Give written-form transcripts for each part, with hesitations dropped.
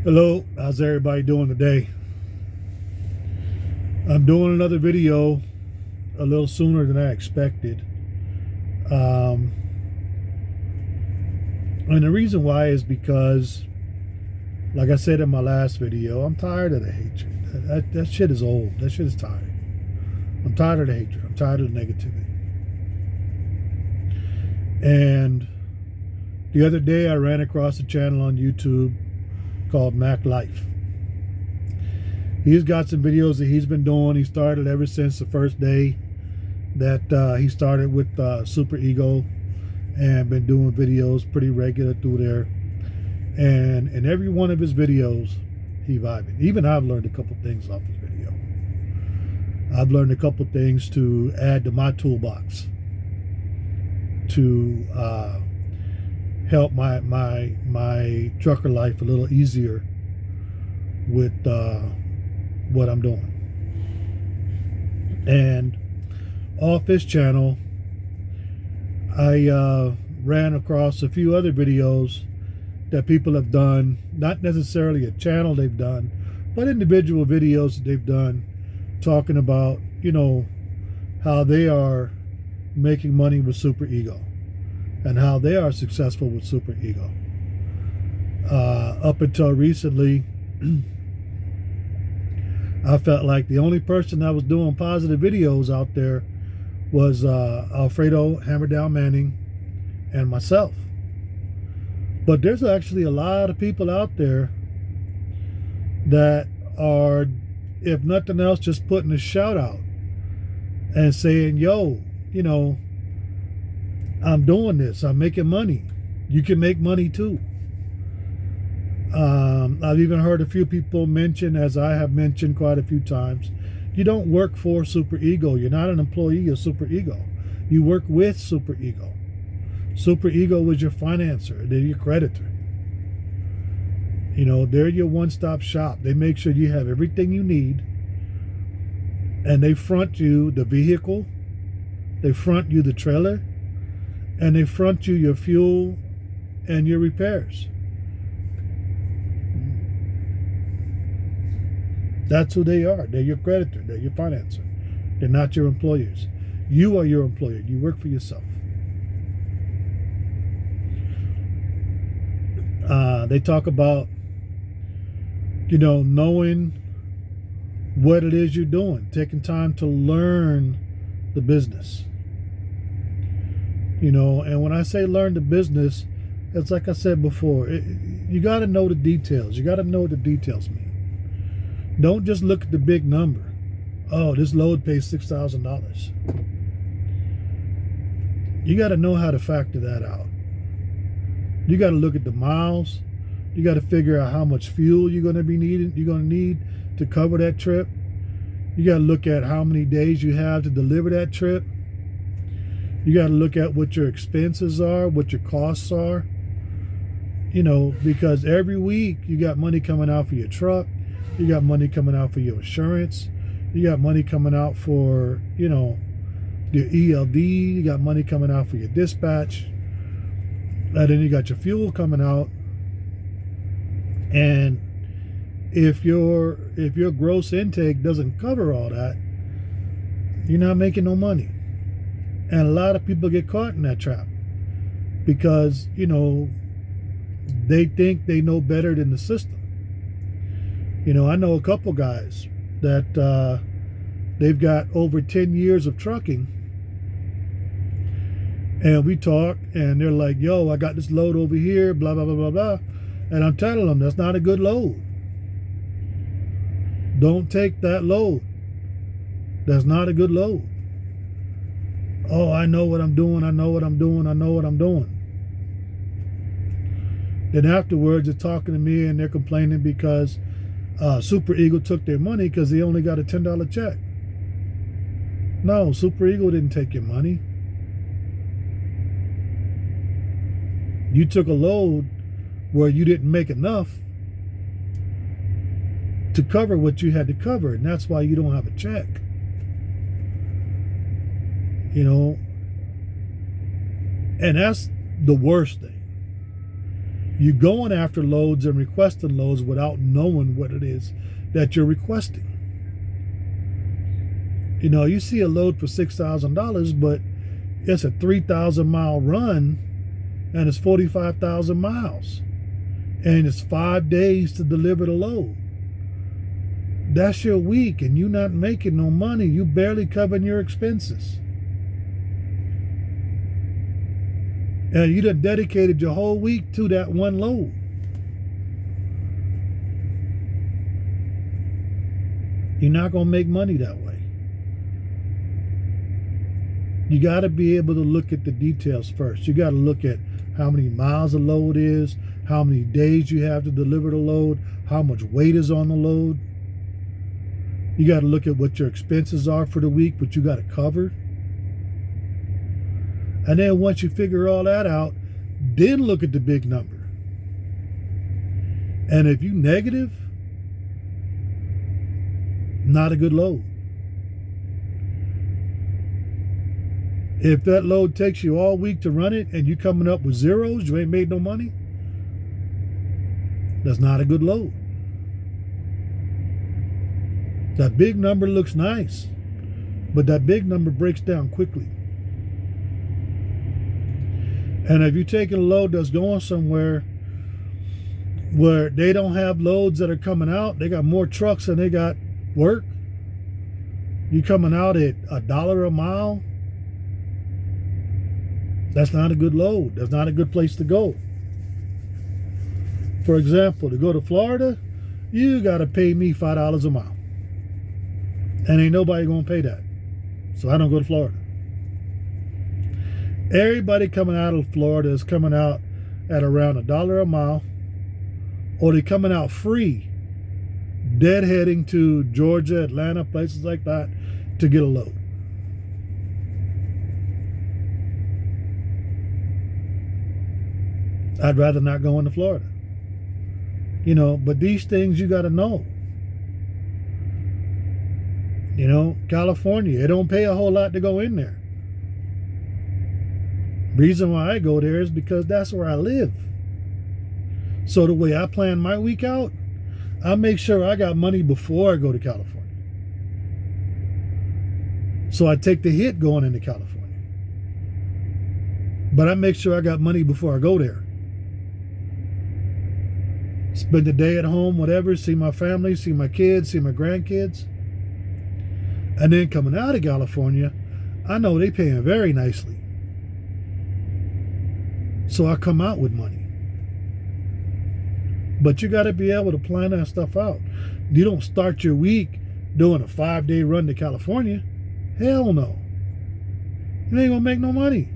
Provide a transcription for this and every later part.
Hello, how's everybody doing today? I'm doing another video a little sooner than I expected. And the reason why is because, like I said in my last video, I'm tired of the hatred. That shit is old. That shit is tired. I'm tired of the hatred. I'm tired of the negativity. And the other day I ran across a channel on YouTube called Mac Life. He's got some videos that he's been doing. He started ever since the first day that he started with Super Ego, and been doing videos pretty regular through there. And in every one of his videos, he vibing. Even I've learned a couple things off his video. I've learned a couple things to add to my toolbox to help my trucker life a little easier with what I'm doing. And off his channel, I ran across a few other videos that people have done, not necessarily a channel they've done, but individual videos that they've done talking about, how they are making money with Super Ego and how they are successful with Super Ego. Up until recently, I felt like the only person that was doing positive videos out there was Alfredo Hammerdown Manning and myself. But there's actually a lot of people out there that are, if nothing else, just putting a shout out and saying, yo, I'm doing this. I'm making money. You can make money too. I've even heard a few people mention, as I have mentioned quite a few times, you don't work for Super Ego. You're not an employee of Super Ego. You work with Super Ego. Super Ego is your financer. They're your creditor. They're your one-stop shop. They make sure you have everything you need. And they front you the vehicle. They front you the trailer. And they front you your fuel and your repairs. That's who they are. They're your creditor. They're your financer. They're not your employers. You are your employer. You work for yourself. They talk about, knowing what it is you're doing, taking time to learn the business. And when I say learn the business, it's like I said before, you got to know the details. You got to know what the details mean. Don't just look at the big number. Oh, this load pays $6,000. You got to know how to factor that out. You got to look at the miles. You got to figure out how much fuel you're going to need to cover that trip. You got to look at how many days you have to deliver that trip. You got to look at what your expenses are, what your costs are. Because every week you got money coming out for your truck. You got money coming out for your insurance. You got money coming out for, your ELD. You got money coming out for your dispatch. And then you got your fuel coming out. And if your gross intake doesn't cover all that, you're not making no money. And a lot of people get caught in that trap because, they think they know better than the system. I know a couple guys that they've got over 10 years of trucking. And we talk and they're like, yo, I got this load over here, blah, blah, blah, blah, blah. And I'm telling them, that's not a good load. Don't take that load. That's not a good load. Oh, I know what I'm doing. I know what I'm doing. I know what I'm doing. Then afterwards, they're talking to me and they're complaining because Super Ego took their money because they only got a $10 check. No, Super Ego didn't take your money. You took a load where you didn't make enough to cover what you had to cover, and that's why you don't have a check. And that's the worst thing. You going after loads and requesting loads without knowing what it is that you're requesting. You know, you see a load for $6,000, but it's a 3,000 mile run and it's 45,000 miles. And it's 5 days to deliver the load. That's your week and you're not making no money. You barely covering your expenses. And you done dedicated your whole week to that one load. You're not going to make money that way. You got to be able to look at the details first. You got to look at how many miles a load is, how many days you have to deliver the load, how much weight is on the load. You got to look at what your expenses are for the week, what you got to cover. And then once you figure all that out, then look at the big number. And if you negative, not a good load. If that load takes you all week to run it and you coming up with zeros, you ain't made no money, that's not a good load. That big number looks nice, but that big number breaks down quickly. And if you're taking a load that's going somewhere where they don't have loads that are coming out, they got more trucks than they got work, you coming out at $1 a mile, that's not a good load. That's not a good place to go. For example, to go to Florida, you got to pay me $5 a mile. And ain't nobody going to pay that. So I don't go to Florida. Everybody coming out of Florida is coming out at around $1 a mile, or they're coming out free, deadheading to Georgia, Atlanta, places like that to get a load. I'd rather not go into Florida. You know, but these things you got to know. You know, California, it don't pay a whole lot to go in there. Reason why I go there is because that's where I live. So the way I plan my week out, I make sure I got money before I go to California. So I take the hit going into California. But I make sure I got money before I go there. Spend the day at home, whatever, see my family, see my kids, see my grandkids. And then coming out of California, I know they paying very nicely. So I come out with money. But you got to be able to plan that stuff out. You don't start your week doing a 5-day run to California. Hell no. You ain't going to make no money.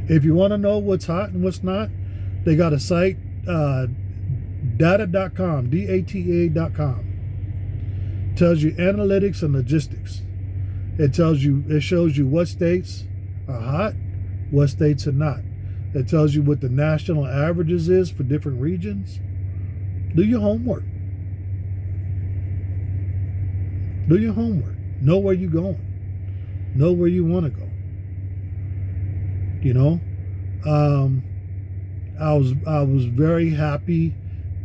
If you want to know what's hot and what's not, they got a site, data.com, data.com. Tells you analytics and logistics. It shows you what states are hot, what states are not. It tells you what the national averages is for different regions. Do your homework. Do your homework. Know where you're going. Know where you want to go. You know, I was very happy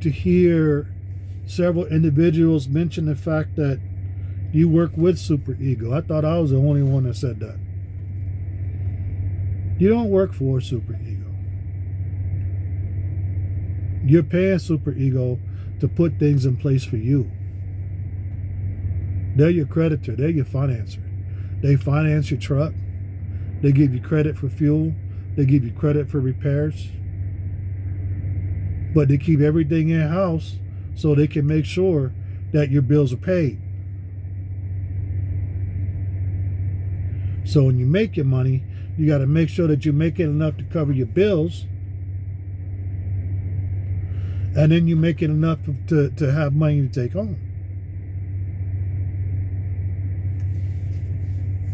to hear several individuals mention the fact that you work with Super Ego. I thought I was the only one that said that. You don't work for Super Ego. You're paying Super Ego to put things in place for you. They're your creditor. They're your financer. They finance your truck. They give you credit for fuel. They give you credit for repairs. But they keep everything in-house so they can make sure that your bills are paid. So when you make your money, you got to make sure that you're making enough to cover your bills. And then you're making enough to have money to take home.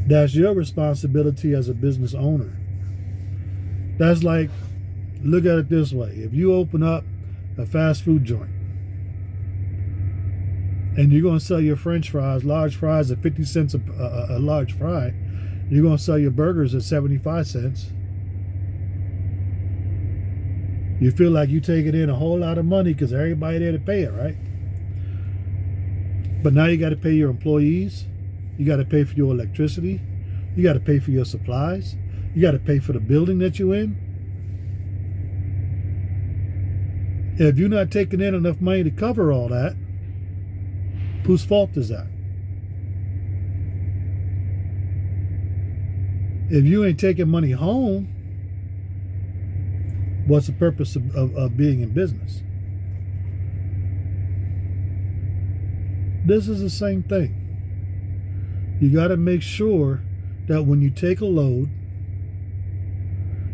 That's your responsibility as a business owner. That's like, look at it this way. If you open up a fast food joint and you're going to sell your French fries, large fries at 50 cents a large fry, you're going to sell your burgers at 75 cents. You feel like you taking in a whole lot of money because everybody there to pay it, right? But now you got to pay your employees. You got to pay for your electricity. You got to pay for your supplies. You got to pay for the building that you're in. If you're not taking in enough money to cover all that, whose fault is that? If you ain't taking money home, what's the purpose of being in business? This is the same thing. You got to make sure that when you take a load,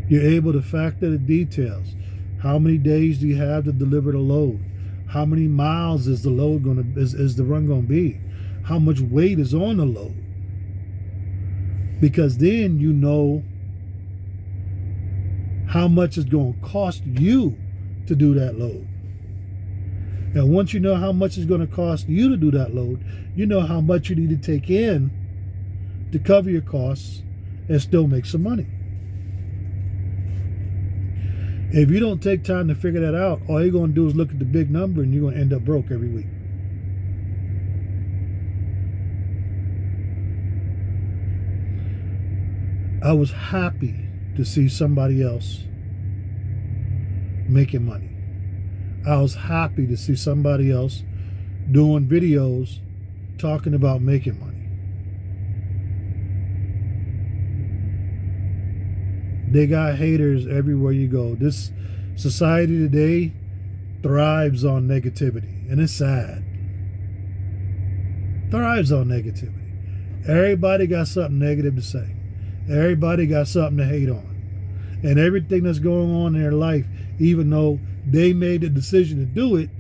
you're able to factor the details. How many days do you have to deliver the load? How many miles is the load is the run gonna be? How much weight is on the load? Because then you know how much it's gonna cost you to do that load. And once you know how much it's gonna cost you to do that load, you know how much you need to take in to cover your costs and still make some money. If you don't take time to figure that out, all you're going to do is look at the big number and you're going to end up broke every week. I was happy to see somebody else making money. I was happy to see somebody else doing videos talking about making money. They got haters everywhere you go. This society today thrives on negativity, and it's sad. Thrives on negativity. Everybody got something negative to say. Everybody got something to hate on. And everything that's going on in their life, even though they made the decision to do it,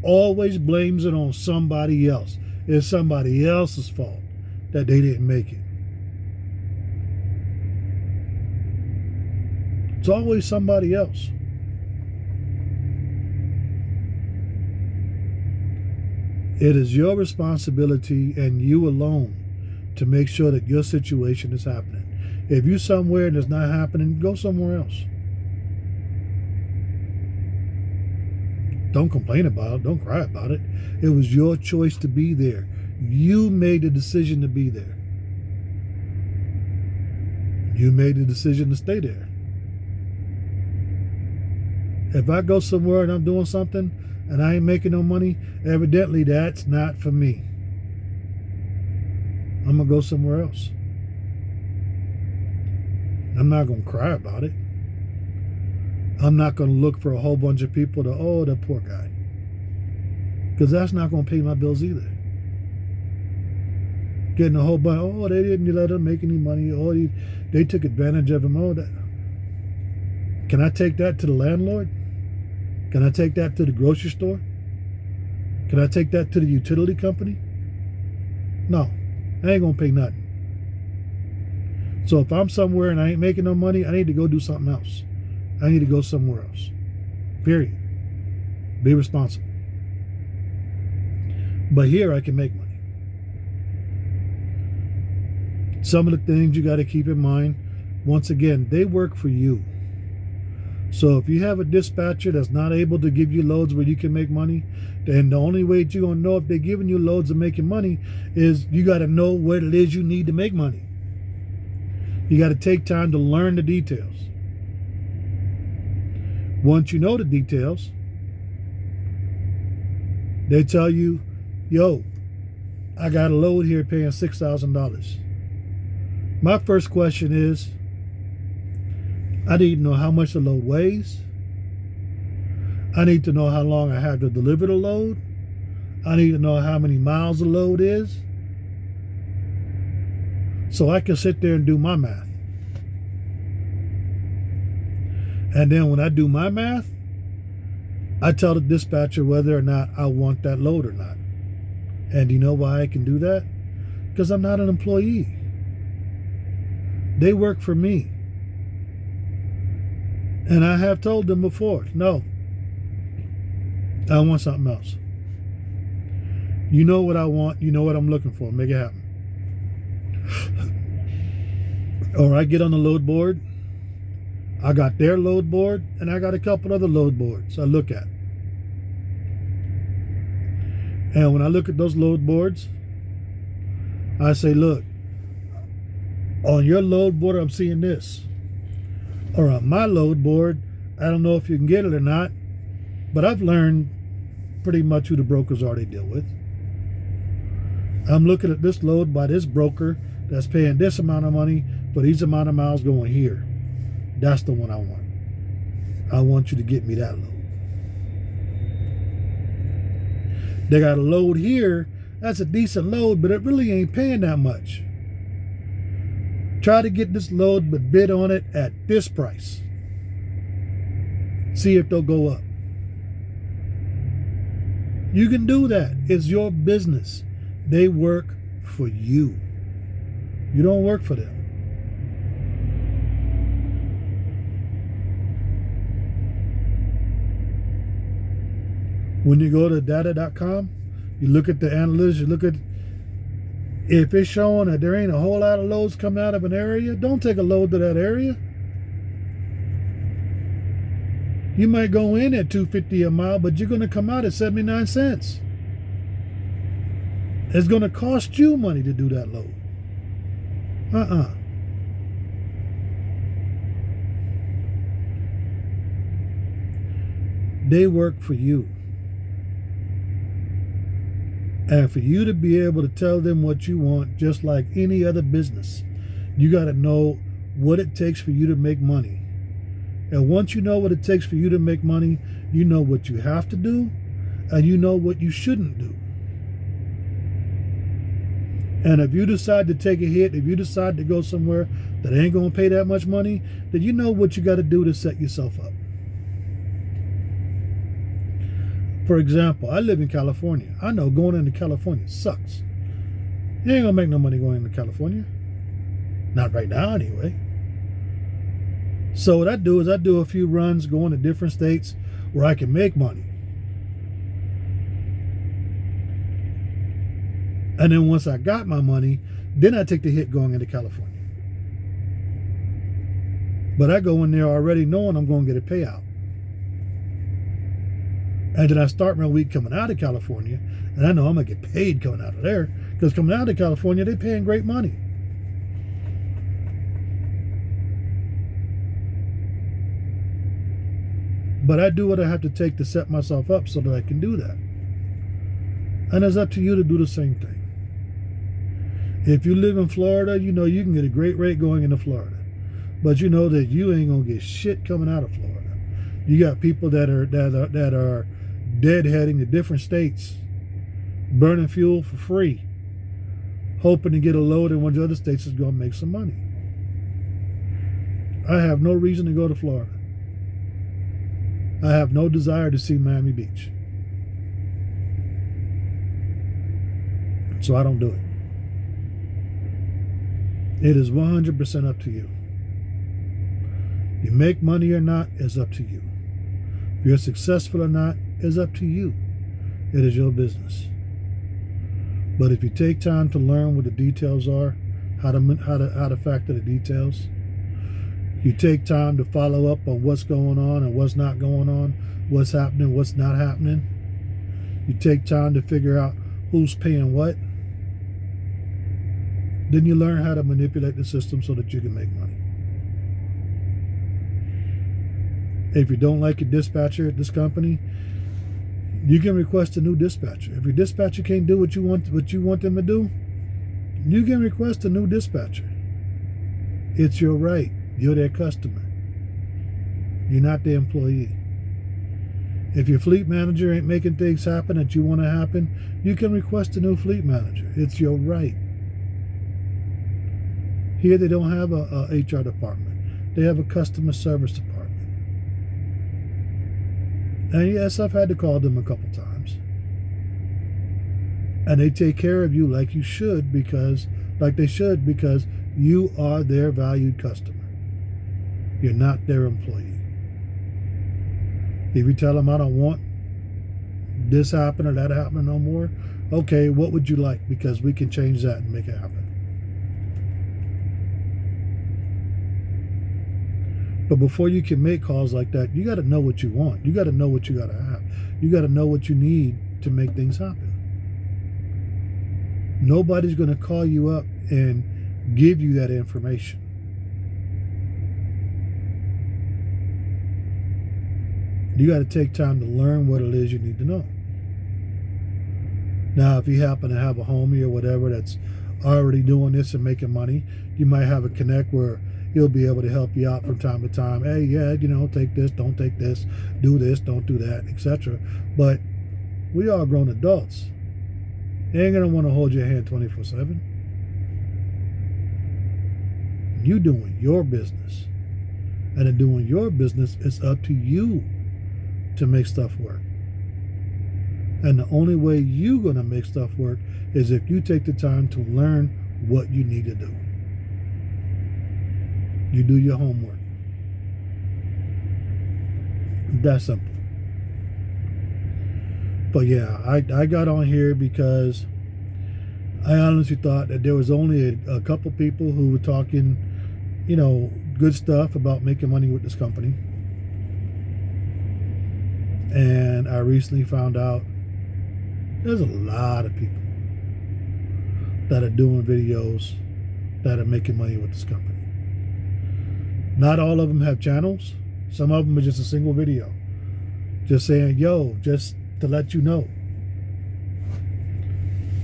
always blames it on somebody else. It's somebody else's fault that they didn't make it. It's always somebody else. It is your responsibility and you alone to make sure that your situation is happening. If you're somewhere and it's not happening, go somewhere else. Don't complain about it. Don't cry about it. It was your choice to be there. You made the decision to be there. You made the decision to stay there. If I go somewhere and I'm doing something and I ain't making no money, evidently that's not for me. I'm going to go somewhere else. I'm not going to cry about it. I'm not going to look for a whole bunch of people to, oh, that poor guy. Because that's not going to pay my bills either. Getting a whole bunch, oh, they didn't let him make any money. Oh, they took advantage of him. Oh, that. Can I take that to the landlord? Can I take that to the grocery store? Can I take that to the utility company? No, I ain't going to pay nothing. So if I'm somewhere and I ain't making no money, I need to go do something else. I need to go somewhere else. Period. Be responsible. But here I can make money. Some of the things you got to keep in mind, once again, they work for you. So if you have a dispatcher that's not able to give you loads where you can make money, then the only way that you're going to know if they're giving you loads and making money is you got to know what it is you need to make money. You got to take time to learn the details. Once you know the details, they tell you, yo, I got a load here paying $6,000. My first question is, I need to know how much the load weighs. I need to know how long I have to deliver the load. I need to know how many miles the load is, so I can sit there and do my math. And then when I do my math, I tell the dispatcher whether or not I want that load or not. And you know why I can do that? Because I'm not an employee. They work for me. And I have told them before, no, I want something else. You know what I want. You know what I'm looking for. Make it happen. Or I get on the load board. I got their load board, and I got a couple other load boards I look at. And when I look at those load boards, I say, look, on your load board, I'm seeing this. Or on my load board, I don't know if you can get it or not, but I've learned pretty much who the brokers are they deal with. I'm looking at this load by this broker that's paying this amount of money for these amount of miles going here. That's the one I want. I want you to get me that load. They got a load here, that's a decent load, but it really ain't paying that much. Try to get this load, but bid on it at this price. See if they'll go up. You can do that. It's your business. They work for you. You don't work for them. When you go to data.com, you look at the analytics, you look at if it's showing that there ain't a whole lot of loads coming out of an area, don't take a load to that area. You might go in at $2.50 a mile, but you're going to come out at 79 cents. It's going to cost you money to do that load. They work for you. And for you to be able to tell them what you want, just like any other business, you got to know what it takes for you to make money. And once you know what it takes for you to make money, you know what you have to do, and you know what you shouldn't do. And if you decide to take a hit, if you decide to go somewhere that ain't going to pay that much money, then you know what you got to do to set yourself up. For example, I live in California. I know going into California sucks. You ain't going to make no money going into California. Not right now, anyway. So what I do is I do a few runs going to different states where I can make money. And then once I got my money, then I take the hit going into California. But I go in there already knowing I'm going to get a payout. And then I start my week coming out of California, and I know I'm going to get paid coming out of there, because coming out of California, they're paying great money. But I do what I have to take to set myself up so that I can do that. And it's up to you to do the same thing. If you live in Florida, you know you can get a great rate going into Florida. But you know that you ain't going to get shit coming out of Florida. You got people that are deadheading to different states, burning fuel for free, hoping to get a load in one of the other states is going to make some money. I have no reason to go to Florida. I have no desire to see Miami Beach. So I don't do it. It is 100% up to you. You make money or not is up to you. If you're successful or not is up to you. It is your business. But if you take time to learn what the details are, how to factor the details, you take time to follow up on what's going on and what's not going on, what's happening, what's not happening. You take time to figure out who's paying what. Then you learn how to manipulate the system so that you can make money. If you don't like your dispatcher at this company, you can request a new dispatcher. If your dispatcher can't do what you want them to do, you can request a new dispatcher. It's your right. You're their customer. You're not their employee. If your fleet manager ain't making things happen that you want to happen, you can request a new fleet manager. It's your right. Here they don't have a HR department. They have a customer service department. And yes, I've had to call them a couple times. And they take care of you like they should because you are their valued customer. You're not their employee. If you tell them I don't want this happen or that happen no more, okay, what would you like? Because we can change that and make it happen. But before you can make calls like that, you got to know what you want. You got to know what you got to have. You got to know what you need to make things happen. Nobody's going to call you up and give you that information. You got to take time to learn what it is you need to know. Now, if you happen to have a homie or whatever that's already doing this and making money, you might have a connect where he'll be able to help you out from time to time. Hey, yeah, take this, don't take this, do this, don't do that, etc. But we are grown adults. They ain't gonna want to hold your hand 24/7. You doing your business, and in doing your business, it's up to you to make stuff work. And the only way you're gonna make stuff work is if you take the time to learn what you need to do. You do your homework. That's simple. But yeah, I got on here because I honestly thought that there was only a couple people who were talking, good stuff about making money with this company. And I recently found out there's a lot of people that are doing videos that are making money with this company. Not all of them have channels. Some of them are just a single video. Just saying, yo, just to let you know.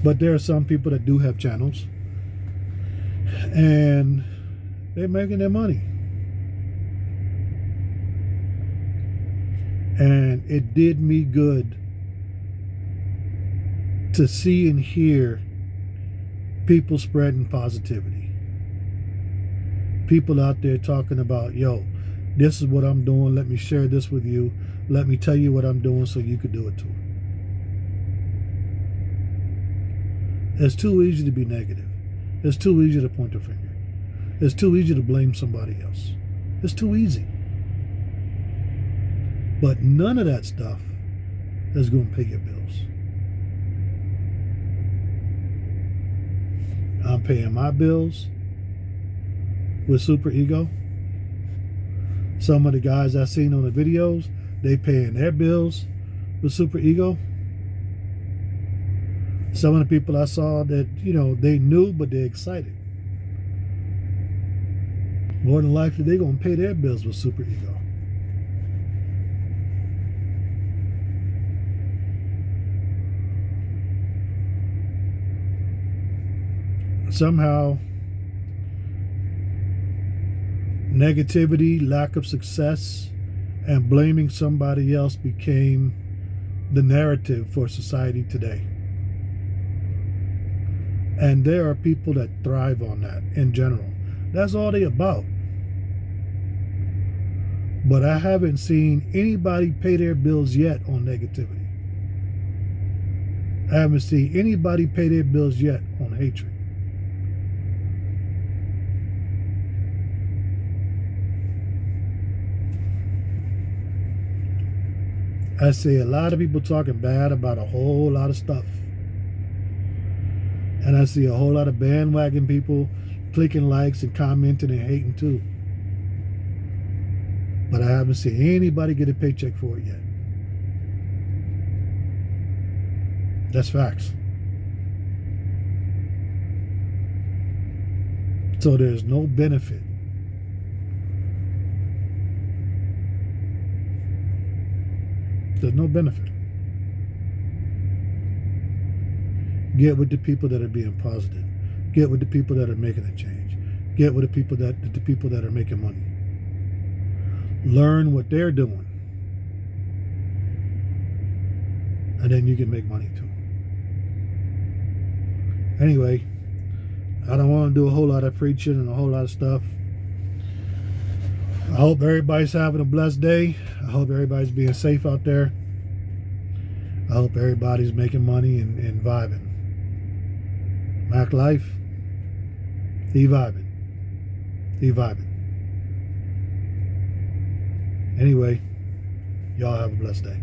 But there are some people that do have channels. And they're making their money. And it did me good to see and hear people spreading positivity. People out there talking about, yo, this is what I'm doing. Let me share this with you. Let me tell you what I'm doing so you could do it too. It's too easy to be negative. It's too easy to point a finger. It's too easy to blame somebody else. It's too easy. But none of that stuff is going to pay your bills. I'm paying my bills with Super Ego. Some of the guys I've seen on the videos, they paying their bills with Super Ego. Some of the people I saw that, they knew, but they're excited. More than likely, they're going to pay their bills with Super Ego. Somehow, negativity, lack of success, and blaming somebody else became the narrative for society today. And there are people that thrive on that in general. That's all they about. But I haven't seen anybody pay their bills yet on negativity. I haven't seen anybody pay their bills yet on hatred. I see a lot of people talking bad about a whole lot of stuff. And I see a whole lot of bandwagon people clicking likes and commenting and hating too. But I haven't seen anybody get a paycheck for it yet. That's facts. So there's no benefit. There's no benefit. Get with the people that are being positive. Get with the people that are making a change. Get with the people that are making money. Learn what they're doing. And then you can make money too. Anyway, I don't want to do a whole lot of preaching and a whole lot of stuff. I hope everybody's having a blessed day. I hope everybody's being safe out there. I hope everybody's making money and vibing. Mac Life, he vibing. He vibing. Anyway, y'all have a blessed day.